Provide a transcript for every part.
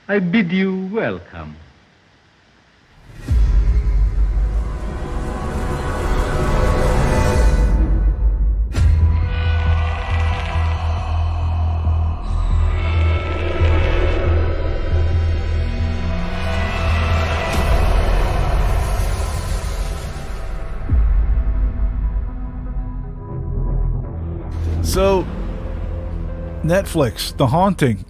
I bid you welcome. So, Netflix, The Haunting.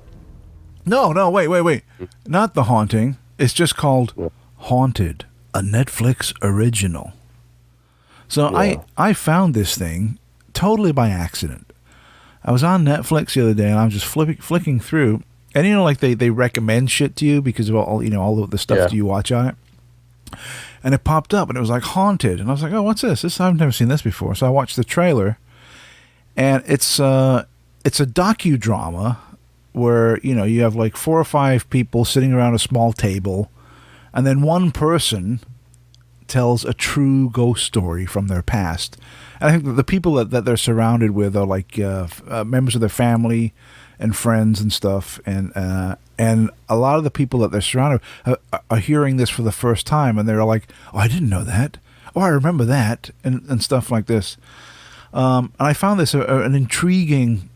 No, wait. Not The Haunting. It's just called Haunted, a Netflix original. So I found this thing totally by accident. I was on Netflix the other day and I was just flicking through, and like they recommend shit to you because of all of the stuff that you watch on it. And it popped up and it was like Haunted, and I was like, oh, what's this? I've never seen this before. So I watched the trailer. And it's a docudrama where, you have like 4 or 5 people sitting around a small table, and then one person tells a true ghost story from their past. And I think that the people that they're surrounded with are like members of their family and friends and stuff. And a lot of the people that they're surrounded with are hearing this for the first time, and they're like, oh, I didn't know that. Oh, I remember that, and stuff like this. And I found this an intriguing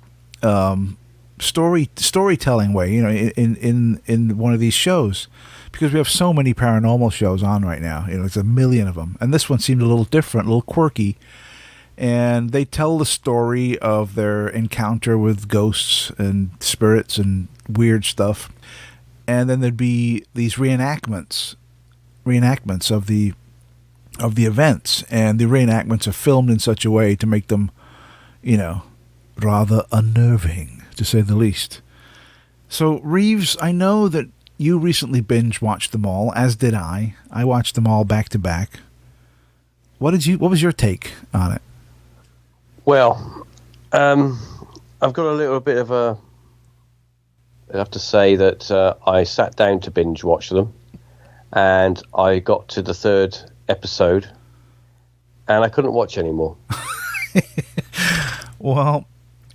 storytelling way, in one of these shows, because we have so many paranormal shows on right now. It's a million of them, and this one seemed a little different, a little quirky. And they tell the story of their encounter with ghosts and spirits and weird stuff, and then there'd be these reenactments of the events, and the reenactments are filmed in such a way to make them, rather unnerving, to say the least. So, Reeves, I know that you recently binge-watched them all, as did I. I watched them all back to back. What was your take on it? Well, I've got a little bit of I have to say that I sat down to binge-watch them, and I got to the 3rd episode and I couldn't watch anymore. Well,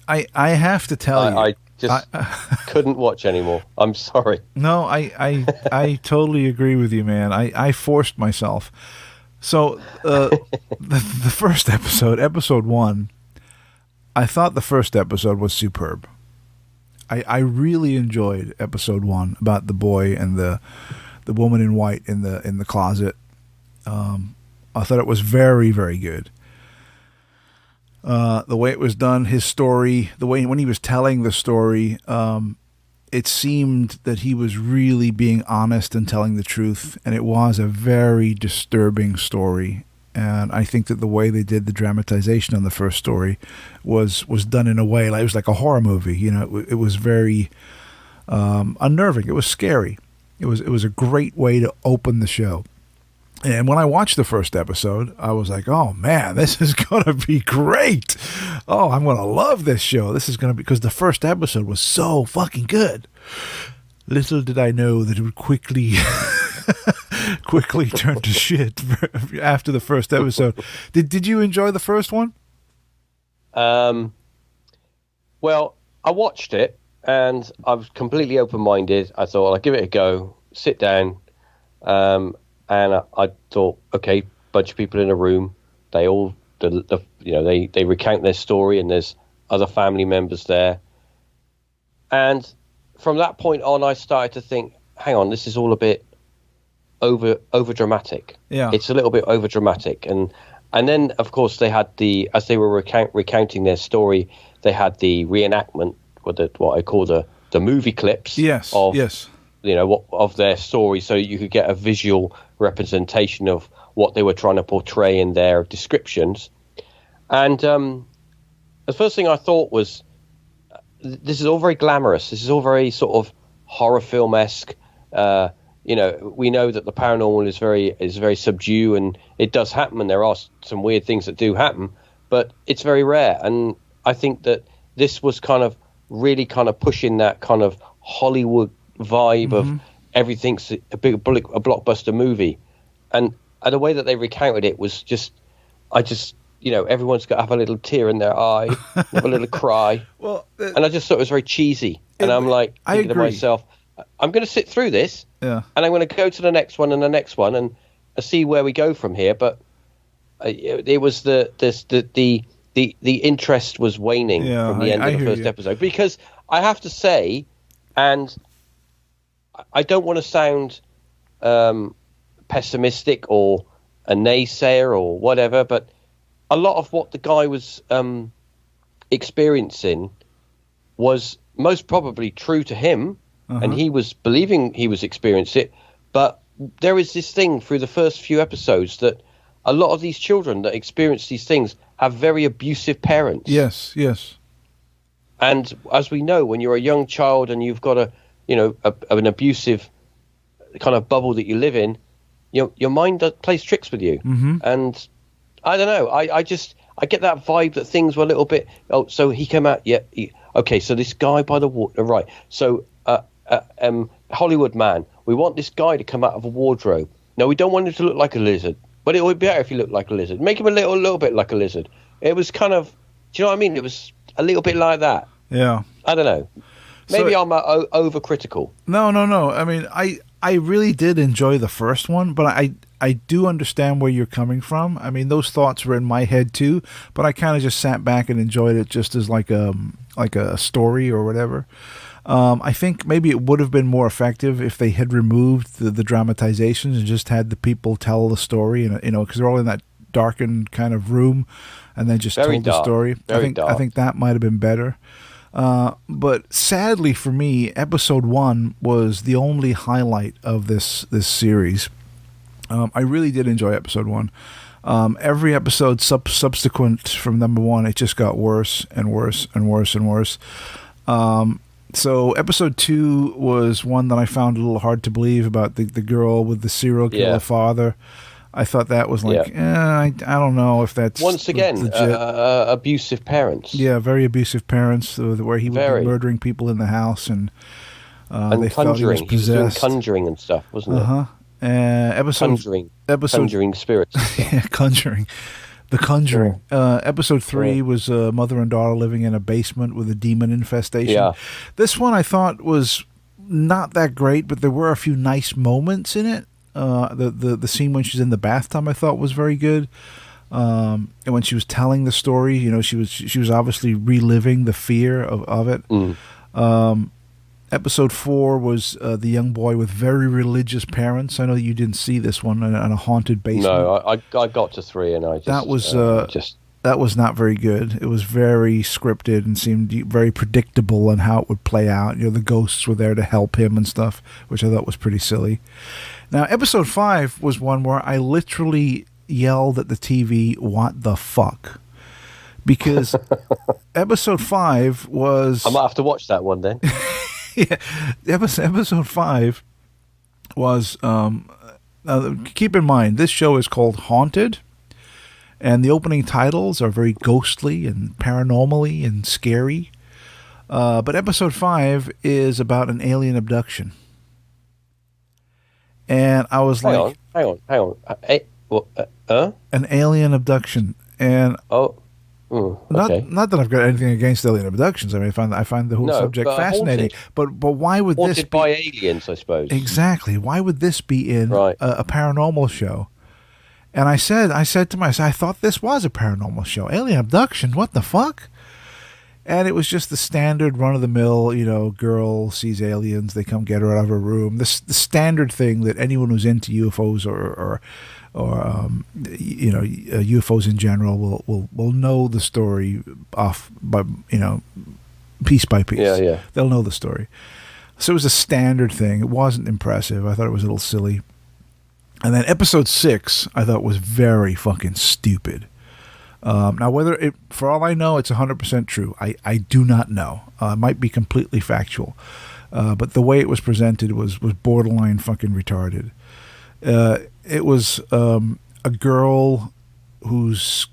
I have to tell you, I just couldn't watch anymore. I'm sorry. No, I totally agree with you, man. I forced myself. So the first episode 1, I thought the first episode was superb. I really enjoyed episode 1 about the boy and the woman in white in the closet. I thought it was very, very good. The way it was done, his story, the way when he was telling the story, it seemed that he was really being honest and telling the truth, and it was a very disturbing story. And I think that the way they did the dramatization on the first story was done in a way like it was like a horror movie. It was very unnerving. It was scary. It was a great way to open the show. And when I watched the first episode, I was like, oh man, this is going to be great. Oh, I'm going to love this show. This is going to be, because the first episode was so fucking good. Little did I know that it would quickly turn to shit after the first episode. Did you enjoy the first one? Well, I watched it and I was completely open-minded. I thought, well, I'll give it a go, sit down. And I thought, okay, bunch of people in a room. They all, they recount their story, and there's other family members there. And from that point on, I started to think, hang on, this is all a bit over dramatic. Yeah, it's a little bit over dramatic. And then, of course, they had as they were recounting their story, they had the reenactment, what I call the movie clips. Yes. Yes. Of their story, so you could get a visual representation of what they were trying to portray in their descriptions. And the first thing I thought was, this is all very glamorous. This is all very sort of horror film-esque. We know that the paranormal is very subdued, and it does happen, and there are some weird things that do happen, but it's very rare. And I think that this was kind of really kind of pushing that kind of Hollywood vibe of everything's a blockbuster movie, and the way that they recounted it was everyone's got to have a little tear in their eye, have a little cry. Well, and I just thought it was very cheesy, and I'm like thinking to myself, I'm going to sit through this, Yeah. and I'm going to go to the next one and the next one and see where we go from here. But it was the interest was waning from the end of the first episode, because I have to say, and I don't want to sound pessimistic or a naysayer or whatever, but a lot of what the guy was experiencing was most probably true to him, and he was believing he was experiencing it. But there is this thing through the first few episodes that a lot of these children that experience these things have very abusive parents. Yes, yes. And as we know, when you're a young child and you've got an abusive kind of bubble that you live in, your mind plays tricks with you. And I don't know. I get that vibe that things were a little bit. Oh, so he came out. Yeah. Okay. So this guy by the water, right? So Hollywood man, we want this guy to come out of a wardrobe. No, we don't want him to look like a lizard, but it would be better if he looked like a lizard. Make him a little bit like a lizard. It was kind of. Do you know what I mean? It was a little bit like that. Yeah. I don't know. Maybe I'm overcritical. No. I mean, I really did enjoy the first one, but I do understand where you're coming from. I mean, those thoughts were in my head too, but I kind of just sat back and enjoyed it just as like a story or whatever. I think maybe it would have been more effective if they had removed the dramatizations and just had the people tell the story, and because they're all in that darkened kind of room, and then just told the story. I think that might have been better. But sadly for me, episode 1 was the only highlight of this series. I really did enjoy episode 1. Every episode subsequent from number 1, it just got worse and worse and worse and worse. So episode 2 was one that I found a little hard to believe, about the girl with the serial killer father. I thought that was like, I don't know if that's once again abusive parents. Yeah, very abusive parents, where he would be murdering people in the house, and they thought he was possessed. He was doing conjuring and stuff, wasn't it? Conjuring spirits. Yeah, Conjuring. The Conjuring. Episode 3 was a mother and daughter living in a basement with a demon infestation. Yeah. This one I thought was not that great, but there were a few nice moments in it. The scene when she's in the bathtub I thought was very good. And when she was telling the story, she was obviously reliving the fear of it. Episode 4 was the young boy with very religious parents. I know you didn't see this one, in a haunted basement. No, I got to 3 and I just that was not very good. It was very scripted and seemed very predictable on how it would play out. The ghosts were there to help him and stuff, which I thought was pretty silly. Now, episode 5 was one where I literally yelled at the TV, "What the fuck?" Because episode 5 was... I might have to watch that one then. Yeah, episode 5 was... keep in mind, this show is called Haunted, and the opening titles are very ghostly and paranormally and scary. But episode 5 is about an alien abduction. And I was hang on. An alien abduction. And okay. Not that I've got anything against alien abductions. I mean, I find the whole subject fascinating. But why would haunted this be by aliens? I suppose exactly. Why would this be in a paranormal show? And I said to myself, I thought this was a paranormal show. Alien abduction? What the fuck? And it was just the standard run-of-the-mill, girl sees aliens, they come get her out of her room. The standard thing that anyone who's into UFOs or UFOs in general will know the story off by piece by piece. Yeah. They'll know the story. So it was a standard thing. It wasn't impressive. I thought it was a little silly. And then episode 6, I thought was very fucking stupid. Now, whether for all I know, it's 100% true. I do not know. It might be completely factual. But the way it was presented was borderline fucking retarded. It was a girl she's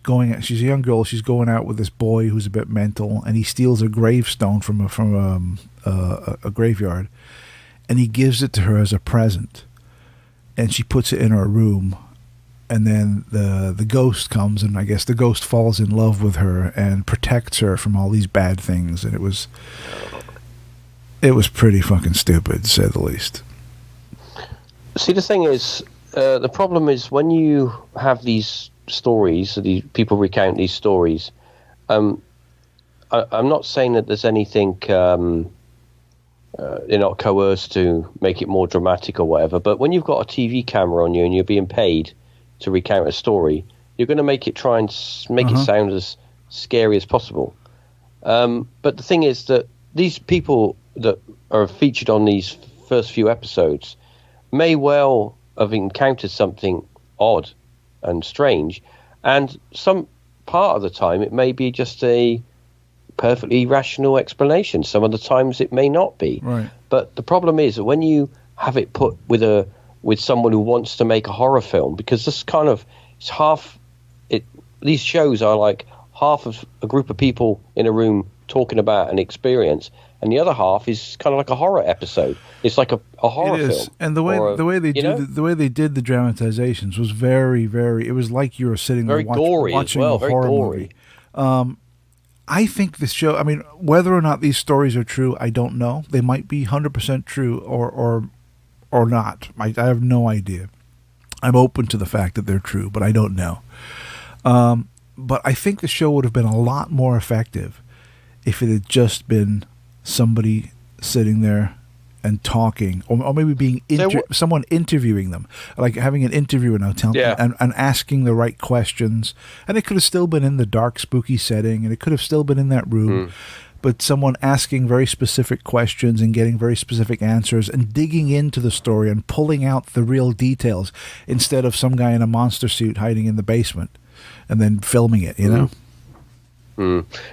a young girl, she's going out with this boy who's a bit mental, and he steals a gravestone from a graveyard, and he gives it to her as a present. And she puts it in her room. And then the ghost comes, and I guess the ghost falls in love with her and protects her from all these bad things. And it was it was pretty fucking stupid, to say the least. See, the thing is, the problem is when you have these stories, these people recount these stories. I'm not saying that there's anything they're not coerced to make it more dramatic or whatever, but when you've got a TV camera on you and you're being paid to recount a story, you're going to make it try and make it sound as scary as possible. But the thing is that these people that are featured on these first few episodes may well have encountered something odd and strange, and some part of the time it may be just a perfectly rational explanation. Some of the times it may not be. Right. But the problem is that when you have it put with someone who wants to make a horror film, because this kind of it's half it. These shows are like half of a group of people in a room talking about an experience, and the other half is kind of like a horror episode. It's like a horror film. And the way they did the dramatizations was very, very. It was like you were sitting there watching a horror movie. I think this show. I mean, whether or not these stories are true, I don't know. They might be 100% true or not. I have no idea. I'm open to the fact that they're true, but I don't know. But I think the show would have been a lot more effective if it had just been somebody sitting there and talking, or maybe being someone interviewing them, like having an interviewer now telling and asking the right questions. And it could have still been in the dark, spooky setting, and it could have still been in that room. But someone asking very specific questions and getting very specific answers and digging into the story and pulling out the real details instead of some guy in a monster suit hiding in the basement and then filming it, you know?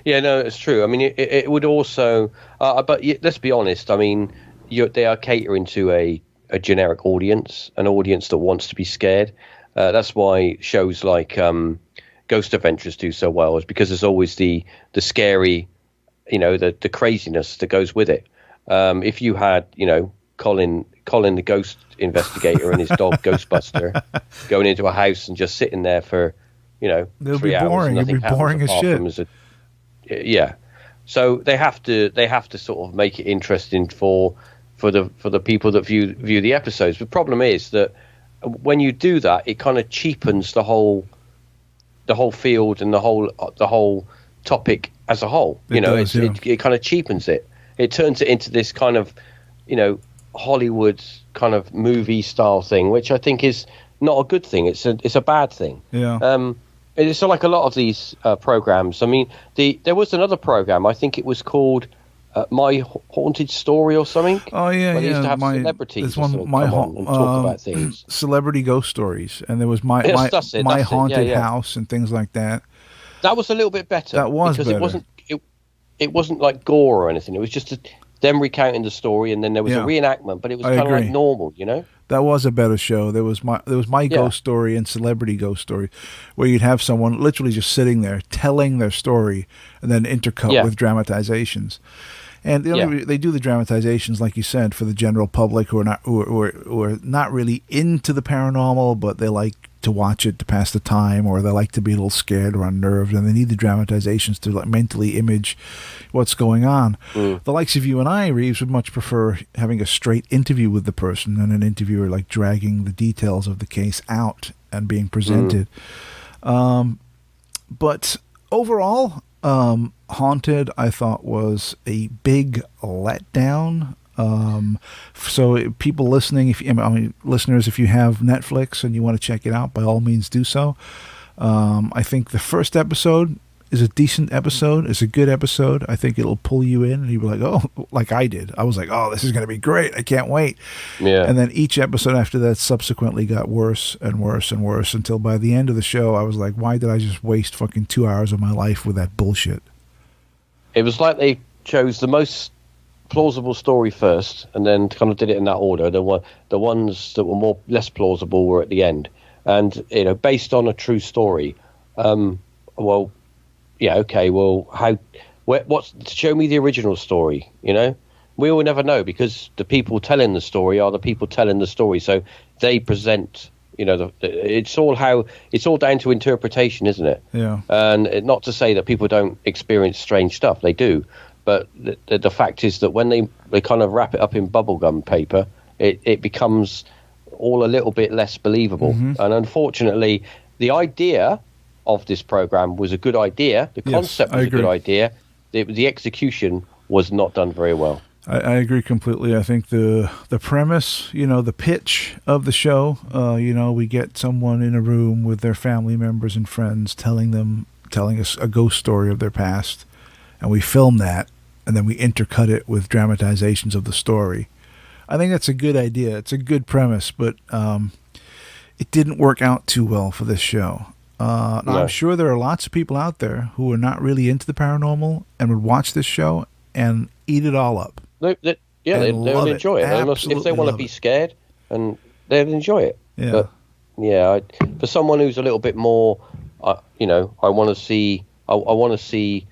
Yeah, no, it's true. I mean, it would also, but let's be honest. I mean, they are catering to a generic audience, an audience that wants to be scared. That's why shows like Ghost Adventures do so well, is because there's always the scary, the craziness that goes with it. If you had, Colin the ghost investigator and his dog Ghostbuster going into a house and just sitting there for 3 hours, and nothing happens boring as shit. So they have to sort of make it interesting for the people that view the episodes. The problem is that when you do that, it kind of cheapens the whole field and the whole topic as a whole. It kind of cheapens it. It turns it into this kind of Hollywood kind of movie style thing, which I think is not a good thing. It's a bad thing. Yeah. It's like a lot of these programs. I mean, there was another program. I think it was called My Haunted Story or something. Oh yeah, where they used to have There's celebrities one, come on and talk about things. Celebrity ghost stories, and there was my haunted house and things like that. That was a little bit better. That was because better. It wasn't like gore or anything. It was just them recounting the story, and then there was a reenactment, but it was kind of like normal, That was a better show. There was my ghost story and celebrity ghost story, where you'd have someone literally just sitting there telling their story, and then intercut with dramatizations. And they do the dramatizations, like you said, for the general public who are not really into the paranormal, but they like to watch it to pass the time, or they like to be a little scared or unnerved, and they need the dramatizations to like mentally image what's going on. The likes of you and I, Reeves, would much prefer having a straight interview with the person than an interviewer like dragging the details of the case out and being presented. But overall, Haunted, I thought, was a big letdown. So people listening, listeners, if you have Netflix and you want to check it out, by all means do so. I think the first episode is a decent episode. It's a good episode. I think it'll pull you in, and you'll be like, oh, like I did. I was like, oh, this is going to be great. I can't wait. Yeah. And then each episode after that subsequently got worse and worse and worse until by the end of the show, I was like, why did I just waste fucking 2 hours of my life with that bullshit? It was like they chose the most plausible story first, and then kind of did it in that order. The ones that were less plausible were at the end, and based on a true story. Well, yeah, okay. Well, show me the original story? We will never know, because the people telling the story are the people telling the story. So they present. It's all down to interpretation, isn't it? Yeah. And not to say that people don't experience strange stuff. They do. But the fact is that when they kind of wrap it up in bubblegum paper, it becomes all a little bit less believable. And unfortunately, the idea of this program was a good idea. The concept was a good idea. The execution was not done very well. I agree completely. I think the premise, the pitch of the show, we get someone in a room with their family members and friends telling us a ghost story of their past, and we film that, and then we intercut it with dramatizations of the story. I think that's a good idea. It's a good premise, but it didn't work out too well for this show. Now, I'm sure there are lots of people out there who are not really into the paranormal and would watch this show and eat it all up. They'll enjoy it. If they want to be scared, and they'll enjoy it. Yeah. But for someone who's a little bit more, I want to see. I want to see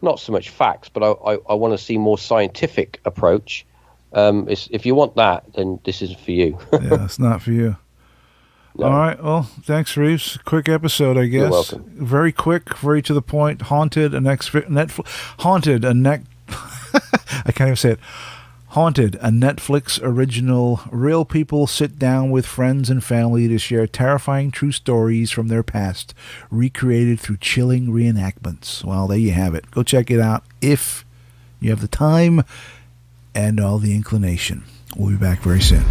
not so much facts, but I want to see more scientific approach. If you want that, then this isn't for you. Yeah, it's not for you. No. All right. Well, thanks, Reeves. Quick episode, I guess. You're welcome. Very quick, very to the point. Haunted, a I can't even say it. Haunted, a Netflix original. Real people sit down with friends and family to share terrifying true stories from their past, recreated through chilling reenactments. Well, there you have it. Go check it out if you have the time and all the inclination. We'll be back very soon.